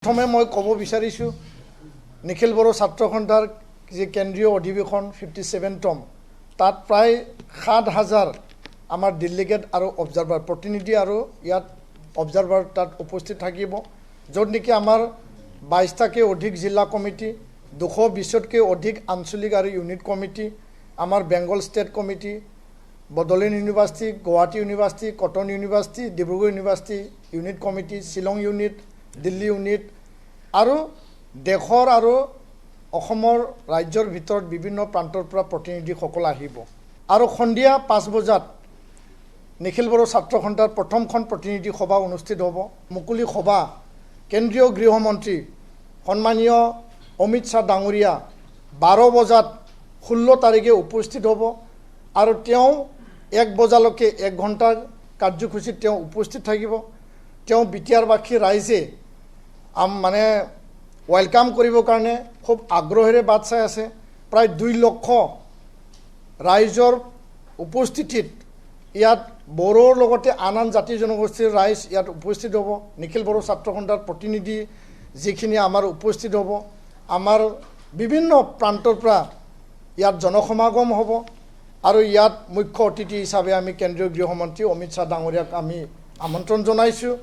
প্ৰথমে মই ক'ব বিচাৰিছোঁ নিখিল বড়ো ছাত্ৰ সন্থাৰ যে কেন্দ্ৰীয় অধিৱেশন 57তম তাত প্ৰায় ৭,০০০ আমাৰ ডেলিগেট আৰু অবজাৰ্ভাৰ প্ৰতিনিধি আৰু ইয়াত অবজাৰ্ভাৰ তাত উপস্থিত থাকিব য'ত নেকি আমাৰ ২২টাকৈ অধিক জিলা কমিটি ২২০তকৈ অধিক আঞ্চলিক আৰু ইউনিট কমিটি আমাৰ Bengal state committee Bodoland university Guwahati university cotton university Dibrugarh university unit committee Shillong unit Delhi unit আৰু দেশৰ আৰু অসমৰ ৰাজ্যৰ ভিতৰত বিভিন্ন প্ৰান্তৰ পৰা প্ৰতিনিধিসকল আহিব আৰু সন্ধিয়া ৫ বজাত নিখিল বড়ো ছাত্ৰ সন্থাৰ প্ৰথমখন প্ৰতিনিধি সভা অনুষ্ঠিত হ'ব মুকলি সভা কেন্দ্ৰীয় গৃহমন্ত্ৰী সন্মানীয় অমিত শ্বাহ ডাঙৰীয়া ১২ বজাত ১৬ তাৰিখে উপস্থিত হ'ব আৰু তেওঁ ১ বজালৈকে ১ ঘণ্টাৰ কাৰ্যসূচীত তেওঁ উপস্থিত থাকিব তেওঁ বিটিয়াৰবাসী ৰাইজে মানে ৱেলকাম কৰিবৰ কাৰণে খুব আগ্ৰহেৰে বাট চাই আছে প্ৰায় ২ লক্ষ ৰাইজৰ উপস্থিতিত ইয়াত বড়োৰ লগতে আন আন জাতি জনগোষ্ঠীৰ ৰাইজ ইয়াত উপস্থিত হ'ব নিখিল বড়ো ছাত্ৰ সন্থাৰ প্ৰতিনিধি যিখিনি আমাৰ উপস্থিত হ'ব আমাৰ বিভিন্ন প্ৰান্তৰ পৰা ইয়াত জনসমাগম হ'ব আৰু ইয়াত মুখ্য অতিথি হিচাপে আমি কেন্দ্ৰীয় গৃহমন্ত্ৰী অমিত শ্বাহ ডাঙৰীয়াক আমি আমন্ত্ৰণ জনাইছোঁ।